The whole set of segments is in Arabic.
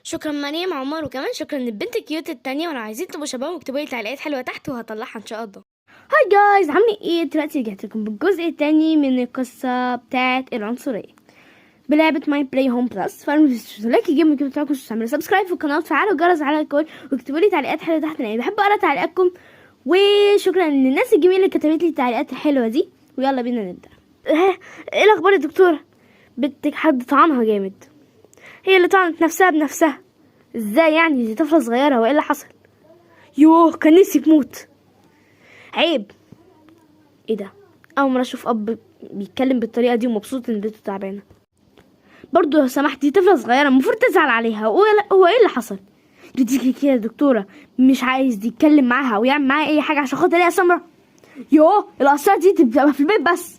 شكرا مريم عمر، وكمان شكرا للبنت الكيوت التانية. ولو عايزين تبقوا شباب اكتبوا لي تعليقات حلوة تحت وهطلعها ان شاء الله. هاي جايز، عاملين ايه؟ دلوقتي رجعت لكم بالجزء التاني من القصة بتاعت العنصرية بلعبة ماي بلاي هوم بلس. فمش لايك الجيم كده بتاعكم، تعملوا سبسكرايب في القناة وتفعلوا الجرس على الكل واكتبوا لي تعليقات حلوة تحت، لاني بحب اقرا تعليقاتكم. وشكرا للناس الجميلة اللي كتبت لي التعليقات الحلوة دي. ويلا بينا نبدأ. ايه الاخبار يا دكتورة؟ بنتك حد طعنها جامد. هي اللي طعنت نفسها بنفسها؟ ازاي يعني؟ دي طفلة صغيرة، وايه اللي حصل؟ يوه، كان نفسي تموت. عيب. ايه ده؟ اول مرة اشوف اب بيتكلم بالطريقة دي ومبسوط ان بنته تعبانة. برضو لو سمحت، دي طفلة صغيرة المفروض تزعل عليها. هو ايه اللي حصل؟ دي كده يا دكتورة مش عايز يتكلم معاها ويعمل معاها اي حاجة عشان خاطر هي سمرة. يوه، الاسرار دي تبقى في البيت بس.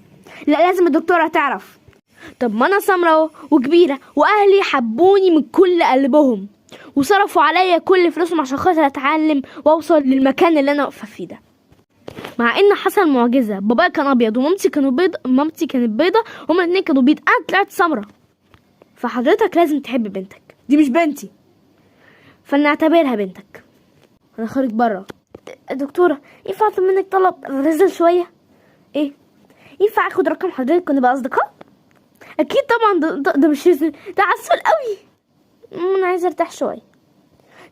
لا، لازم الدكتورة تعرف. طب ما انا سمرة وكبيرة واهلي حبوني من كل قلبهم وصرفوا عليا كل فلوسهم عشان خاطر اتعلم واوصل للمكان اللي انا واقفه فيه ده. مع ان حصل معجزه، بابايا كان ابيض مامتي كانت بيضه، هما الاتنين كانوا بيض، انا طلعت سمرة. فحضرتك لازم تحب بنتك. دي مش بنتي، فلنعتبرها بنتك. انا خارج بره. دكتوره، ينفع اطلب منك طلب رزل شويه؟ ايه؟ ينفع اخد رقم حضرتك ونبقى اصدقاء؟ اكيد طبعا. ده مش رزل، ده عسول قوي. انا عايزه ارتاح شويه.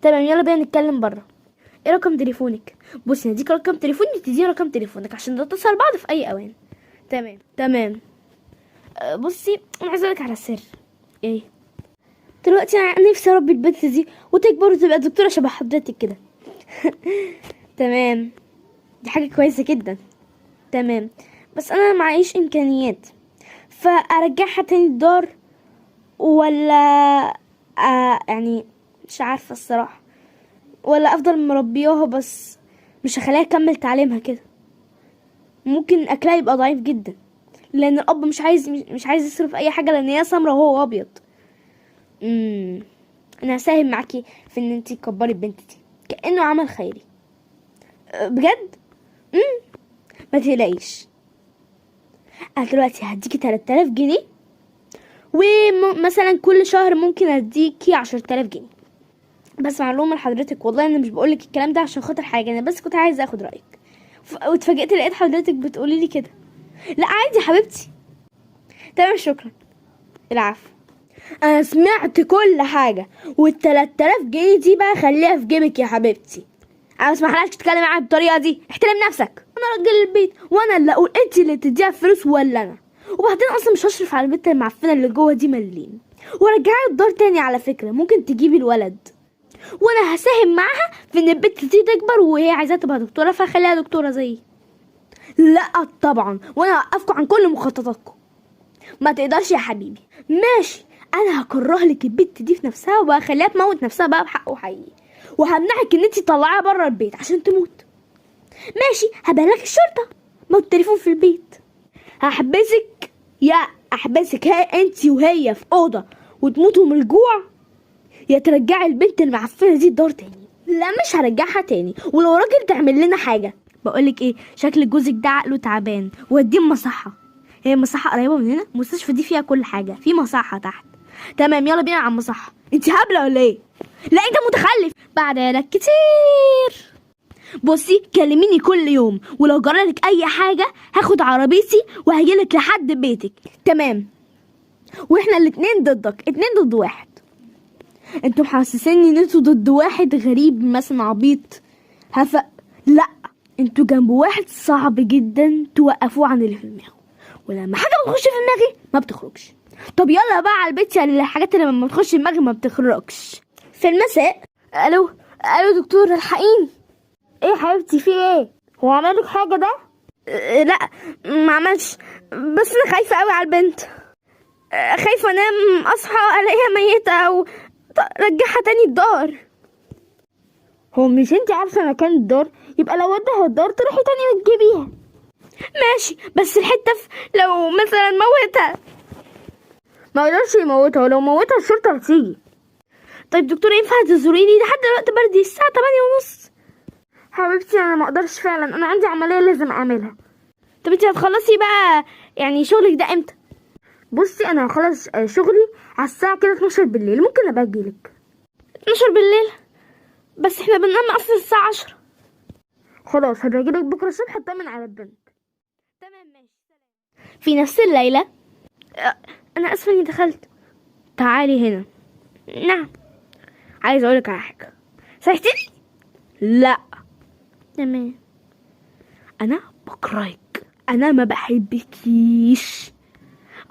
تمام، يلا بينا نتكلم بره. ايه رقم تليفونك؟ بصي، نديك رقم تليفوني وتديني رقم تليفونك عشان نتصل بعض في اي اوان. تمام. بصي، انا عايزه اقولك على سر. ايه؟ دلوقتي انا نفسي اربي البنت دي وتكبر وتبقى دكتوره شبه حضرتك كده. تمام، دي حاجه كويسه جدا. تمام، بس انا معيش امكانيات، فارجعها تاني الدار ولا يعني مش عارفه الصراحه، ولا افضل مربياها بس مش هخليها تكمل تعليمها كده. ممكن اكلها يبقى ضعيف جدا، لان الاب مش عايز يصرف اي حاجه لان هي سمرة وهو ابيض. انا هساهم معاكي في ان انتي تكبري البنت دي كانه عمل خيري. بجد. ما تقلقيش، انا دلوقتي هديكي 3000 جنيه، ومثلا كل شهر ممكن اديكي 10000 جنيه. بس معلومه لحضرتك، والله انا مش بقولك الكلام ده عشان خاطر حاجه، انا بس كنت عايزه اخد رايك واتفاجئت لقيت حضرتك بتقولي لي كده. لا عادي يا حبيبتي. تمام، شكرا. العفو. انا سمعت كل حاجه، وال3000 جنيه دي بقى خليها في جيبك يا حبيبتي. انا مسمحلكش تتكلمي معايا بالطريقه دي، احترم نفسك. انا راجل البيت وانا اللي اقول انت اللي تديها فلوس ولا انا. وبعدين اصلا مش هشرف على البنت المعفنه اللي جوه دي مليم. ورجعي الدار تاني، على فكره ممكن تجيبي الولد، وانا هساهم معاها في ان البنت دي تكبر وهي عايزاها تبقى دكتوره، فخليها دكتوره زيي. لا طبعا، وانا هوقفكم عن كل مخططاتكم. ما تقدرش يا حبيبي. ماشي، انا هكره لك البنت دي في نفسها وهخليها تموت نفسها بقى بحقه حقيقي، وهمنعك ان انت تطلعيها بره البيت عشان تموت. ماشي، هبلغ الشرطه. موت التليفون في البيت. هحبسك احبسك انت وهي في اوضه وتموتوا من الجوع، يا ترجعي البنت المعفنه دي الدار تاني. لا مش هرجعها تاني، ولو راجل تعمل لنا حاجه. بقولك ايه، شكل جوزك ده عقله تعبان، وديه مصحه. هي مصحه قريبه من هنا، المستشفى دي فيها كل حاجه، في مصحه تحت. تمام، يلا بينا على المصحه. انت هبله ولا ايه؟ لا انت متخلف. بعد عيالك كتير. بصي، كلميني كل يوم، ولو جرالك اي حاجه هاخد عربيتي وهجيلك لحد بيتك. تمام، واحنا الاتنين ضدك، 2 ضد 1. انتوا محسسيني ان انتوا ضد واحد غريب مثلا عبيط لا، انتوا جنب واحد صعب جدا توقفوه عن اللي في دماغه، ولما حاجه بتخش في دماغي ما بتخرجش. طب يلا بقى على البيت، يعني الحاجات اللي لما بتخش في دماغي ما بتخرجش. في المساء. الو دكتور، الحقيني. ايه يا حبيبتي، في ايه؟ هو عملك حاجه ده؟ لا ما عملش، بس انا خايفه قوي على البنت. خايفه انام اصحى الاقيها ميته او رجعها تاني الدار. هو مش انت عارفه مكان الدار؟ يبقى لو ودها الدار تروحي تاني وتجيبيها. ماشي، بس الحته لو مثلا موتها. ما يقدرش يموتها، ولو موتها الشرطه هتيجي. طيب دكتور، ينفع تزوريني؟ لحد دلوقتي بردي الساعه 8:30. حبيبتي انا ما اقدرش فعلا، انا عندي عمليه لازم اعملها. طب انت هتخلصي بقى يعني شغلك ده امتى؟ بصي، انا هخلص شغلي على الساعه كده 12 بالليل، ممكن ابقى اجيلك. 12 بالليل، بس احنا بننام اصلا الساعة 10. خلاص هبقى بكرة الصبح اطمن على البنت. تمام ماشي. في نفس الليلة، انا اسفة اني دخلت. تعالي هنا. نعم. عايز اقولك على حاجة. سامحتني؟ لا. تمام. انا بكرهك، انا ما بحبكيش.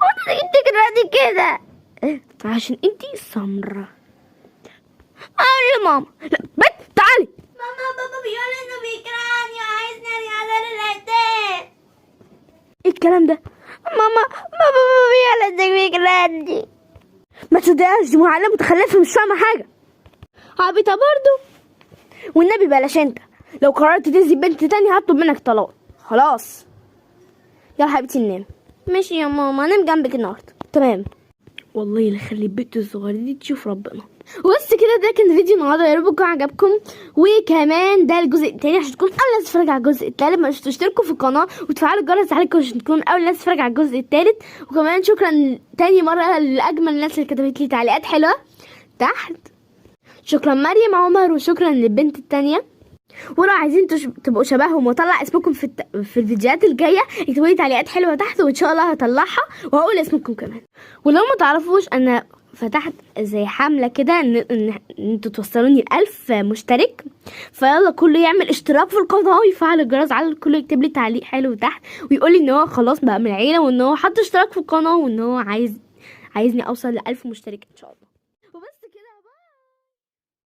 وانا انت كده كده عشان انتي سمرة. يا ماما. لا بنت تعالي. ماما بابا بيقول انه بيكرهني وعايزني ارجع دار الايتام. ايه الكلام ده؟ بابا بيقول انك بيكرهني. ما تصدقهاش، دي معلمة متخلفة مش فاهمة حاجة. عبيطة برضو. والنبي بلاش انت، لو قررت تأذي بنت تاني هطلب منك طلاق. خلاص يلا حبيبتي ننام. ماشي يا ماما، انام جنبك النهارده. تمام. والله اللي يخلي البنت الصغيرة دي تشوف ربنا. وبس كده، ده كان فيديو النهارده، يا رب يكون عجبكم. وكمان ده الجزء التاني عشان تكون اول ناس تتفرج على الجزء التالت. ما تنسوش تشتركوا في القناه وتفعلوا الجرس عليكم عشان تكون اول ناس تتفرج على الجزء التالت. وكمان شكرا تاني مره لاجمل الناس اللي كتبت لي تعليقات حلوه تحت. شكرا مريم عمر، وشكرا للبنت التانية. ولو عايزين تبقوا شبههم واطلع اسمكم في الفيديوهات الجايه، اكتبوا لي تعليقات حلوه تحت وان شاء الله هطلعها وهقول اسمكم كمان. ولو ما تعرفوش، انا فتحت زي حمله كده ان انتوا توصلوني 1000 مشترك. فيلا كله يعمل اشتراك في القناه ويفعل الجرس على الكل، يكتب لي تعليق حلو تحت ويقول لي ان هو خلاص بقى من العيله، وان هو حط اشتراك في القناه، وان هو عايزني اوصل ل 1000 مشترك ان شاء الله.